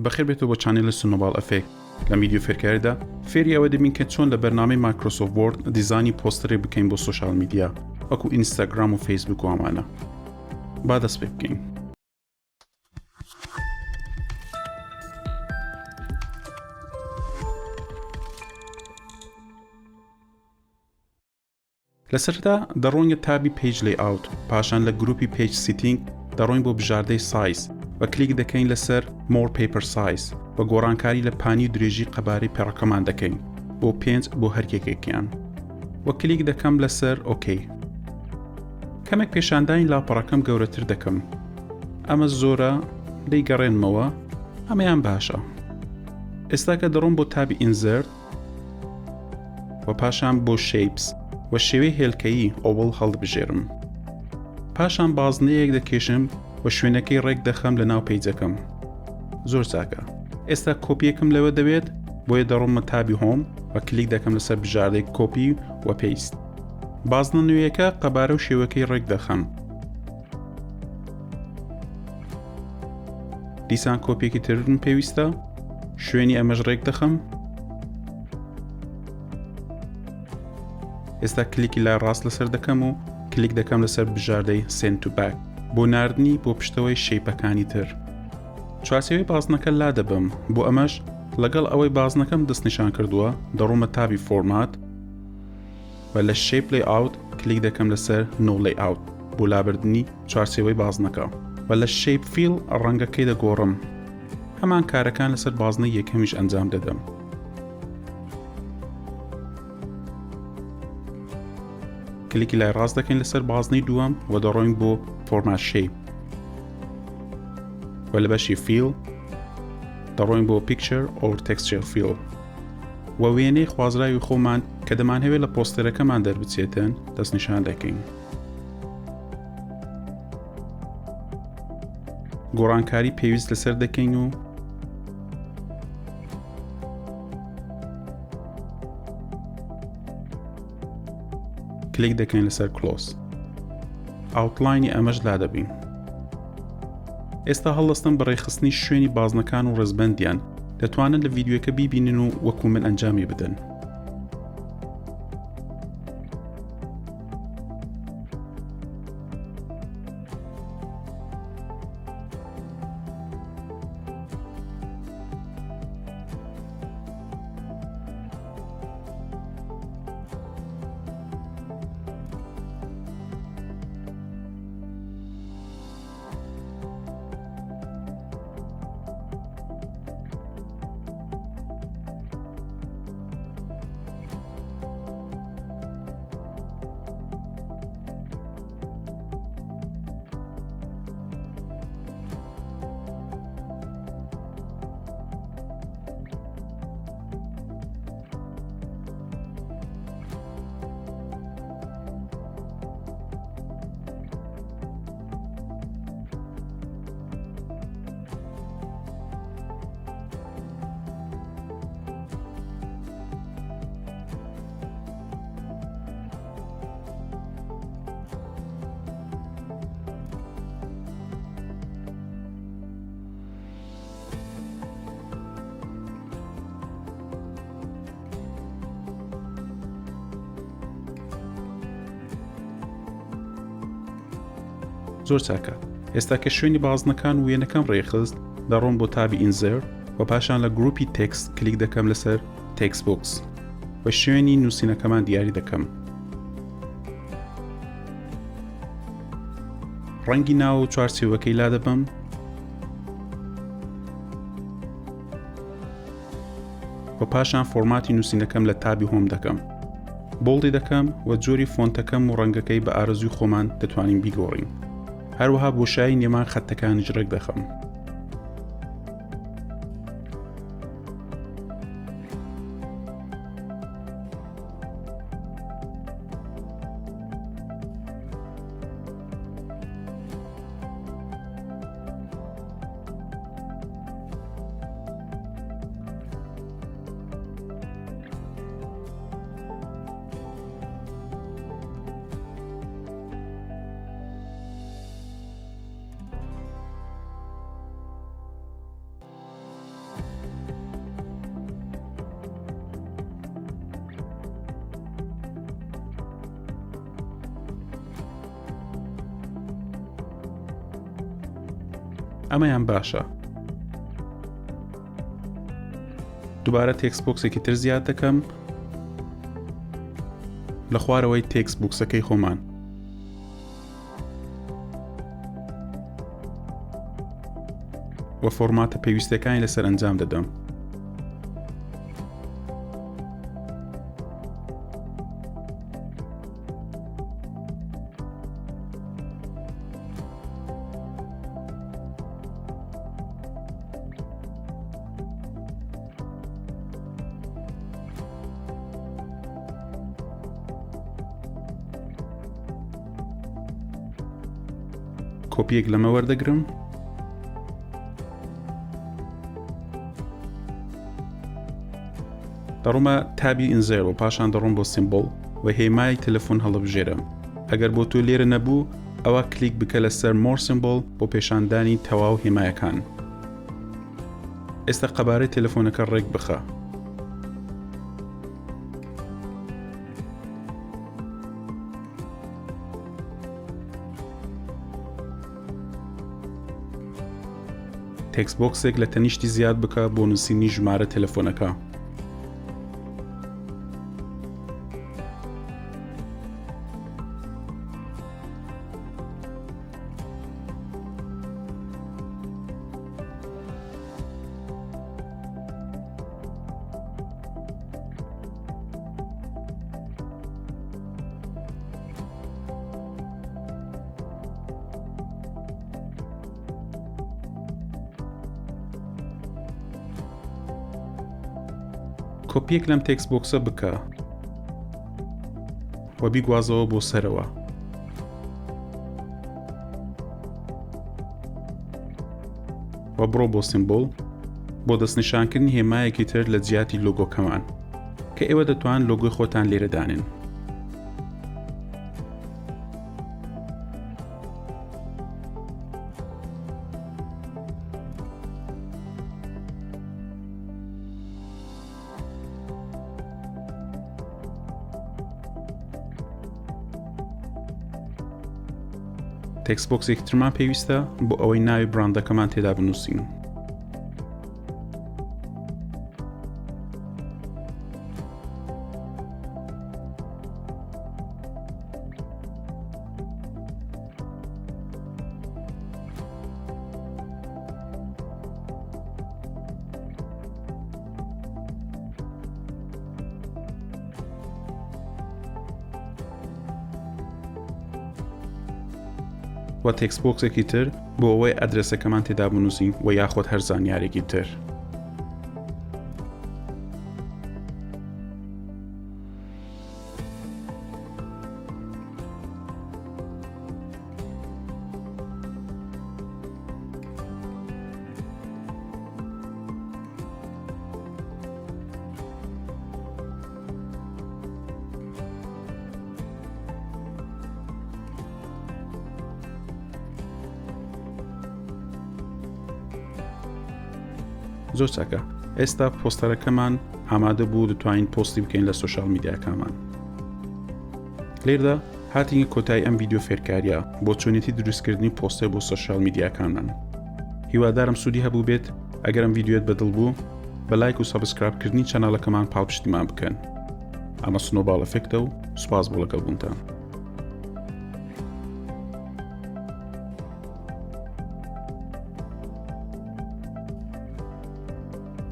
بەخێر بێتەوە بۆ چانێلی سنۆباڵ ئەفێک لە میدیۆ فێرکارییدا فێری ئەوە دەبین کە چۆن لە بەرنامەی مایکرۆسۆفت وۆرد دیزاینی پۆستەرێک بکەین بۆ سۆشال میدیا وەکو ئینستاگرام و فیسبووک و ئەمانە. با دەست پێ بکەین. لەسەردا دەڕۆینگە تابی پیج لیئاوت، پاشان لە گروپی پیج سیتینگ دەڕۆین بۆ بژاردەی سایز و کلیک دەکەین لەسەر مۆر پیپر سایز و گۆڕانکاری لە پانی و درێژی قەبارەی پێڕەکەمان دەکەین بۆ 5 بۆ هەر یەکێکیان و کلیک دەکەم لەسەر ئۆکەی. کەمێک پێشاندانی لاپەڕەکەم گەورەتر دەکەم. ئەمە زۆرە دەیگەڕێنمەوە، ئەمەیان باشە. ئێستا کە دەڕۆم بۆ تابی ئینزەرت و پاشان بۆ شیپس و شێوەی هێلکەیی ئۆڤڵ هەڵدبژێرم. پاشان بازنەیەک دەکێشم و شوێنەکەی ڕێک دەخەم لە ناو پیجەکەم. زۆر چاکە. ئێستا کۆپیەکەم لەوە دەوێت، بۆیە دەڕۆمە تابی هۆم و کلیک دەکەم لەسەر بژاردەی کۆپی و پێیست. بازنە نوێیەکە قەبارە و شێوەکەی ڕێک دەخەم. دیسان کۆپیەکی ترم پێویستە، شوێنی ئەمەش ڕێک دەخەم. ئێستا کلیکی لای ڕاست لەسەر دەکەم و کلیک دەکەم لەسەر بژاردەی سند تو بەک بۆ ناردنی بۆ پشتەوەی شەیپەکانی تر. چوارچێوەی بازنەکە لا دەبم، بۆ ئەمەش لەگەڵ ئەوەی بازنەکەم دەستنیشان کردووە دەڕۆمە تابی فۆرمات و لە شیپ لیئاوت کلیک دەکەم لەسەر نۆ لیئاوت بۆ لابردنی چوارچێوەی بازنەکە و لە شیپ فیل ڕەنگەکەی دەگۆڕم. هەمان کارەکان لەسەر بازنە یەکەمیش ئەنجام دەدەم. کلیکی لای ڕاست دەکەین لەسەر بازنەی دووەم و دەڕۆین بۆ فۆرمات شیپ و لە بەشی فیل دەڕۆین بۆ پیکچر ئۆر تێکسچر فیل و وێنەی خوازراوی خۆمان کە دەمانهەوێت لە پۆستەرەکەمان دەربچێتن دەستنیشان دەکەین. گۆڕانکاری پێویست لەسەر دەکەین و کلیک دەکەین لەسەر کلۆز. ئاوتلاینی ئەمەش لا دەبین. ئێستا هەڵدەستم بەڕێخستنی شوێنی بازنەکان و ڕێزبەندیان دەتوانن لە ڤیدیۆیەکە بیبینن و وەکو من ئەنجامی بدەن. زۆر چاکە. ئێستا کە شوێنی بازنەکان و وێنەکەم ڕێخست دەڕۆم بۆ تابی ئینزەرت و پاشان لە گروپی تێکست کلیک دەکەم لەسەر تێکست بۆکس و شوێنی نووسینەکەمان دیاری دەکەم. ڕەنگی ناو و چوارچێوەکەی لا دەبم و پاشان فۆرماتی نووسینەکەم لە تابی هۆم دەکەم. بۆڵدی دەکەم و جۆری فۆنتەکەم و ڕەنگەکەی بە ئارەزوی خۆمان دەتوانین بیگۆڕین. هەروەها بۆشایی نێمان خەتەکانیش ڕێک دەخەم. ئەمەیان باشە. دووبارە تێکست بۆکسێکی تر زیاد دەکەم لە خوارەوەی تێکست بۆکسەکەی خۆمان. وە فۆرماتە پێویستەکانی لەسەر ئەنجام دەدەم. کۆپیەک لەمە وەردەگرم دەڕۆمە تابی ئینزێر و پاشان دەڕۆم بۆ سیمبۆڵ و هێمای تەلەفۆن هەڵەبژێرم. ئەگەر بۆ تۆ لێرە نەبوو ئەوە کلیک بکە لەسەر مۆر سیمبۆڵ بۆ پێشاندانی تەواو هێمایەکان. ئێستا قەبارەی تەلەفۆنەکە ڕێک بخە. تێکست بۆکسێک لە تەنیشتی زیاد بکە بۆ نووسینی ژمارە تەلەفۆنەکە. کۆپیەک لەم تێکست بۆکسە بکە و بیگوازەوە بۆ سەرەوە. و بڕۆ بۆ سیمبۆڵ بۆ دەستنیشانکردنی هێمایەکی تر لە جیاتی لۆگۆکەمان کە ئێوە دەتوان لۆگۆی خۆتان لێرە دانێن. تێکست بۆکسێکی ترمان پێویستە بۆ ئەوەی ناوی براندەکەمان تێدا بنووسین. و تێکست بۆکسێکی تر بۆ ئەوەی ئەدرێسەکەمان تێدا بنووسین و یاخۆت هەر زانیارێکی تر. زۆر چاکە. ئێستا پۆستەرەکەمان ئامادە بوو دەتوانین پۆستی بکەین لە سۆشال میدیاکانمان. لێردا هاتینگە کۆتایی ئەم ڤیدیۆ فێرکاریە بۆ چۆنیەتی دروستکردنی پۆستەر بۆ سۆشال میدیاکانمان. هیوادارم سوودی هەبوو بێت. ئەگەر ئەم ڤیدیۆت بەدڵ بوو بە لایک و سابسکرایبکردنی چەناڵەکەمان پاڵپشتیمان بکەن. ئەمە سنۆباڵ ئەفێکتە و سوپاس بۆ لەگەڵبوونتان.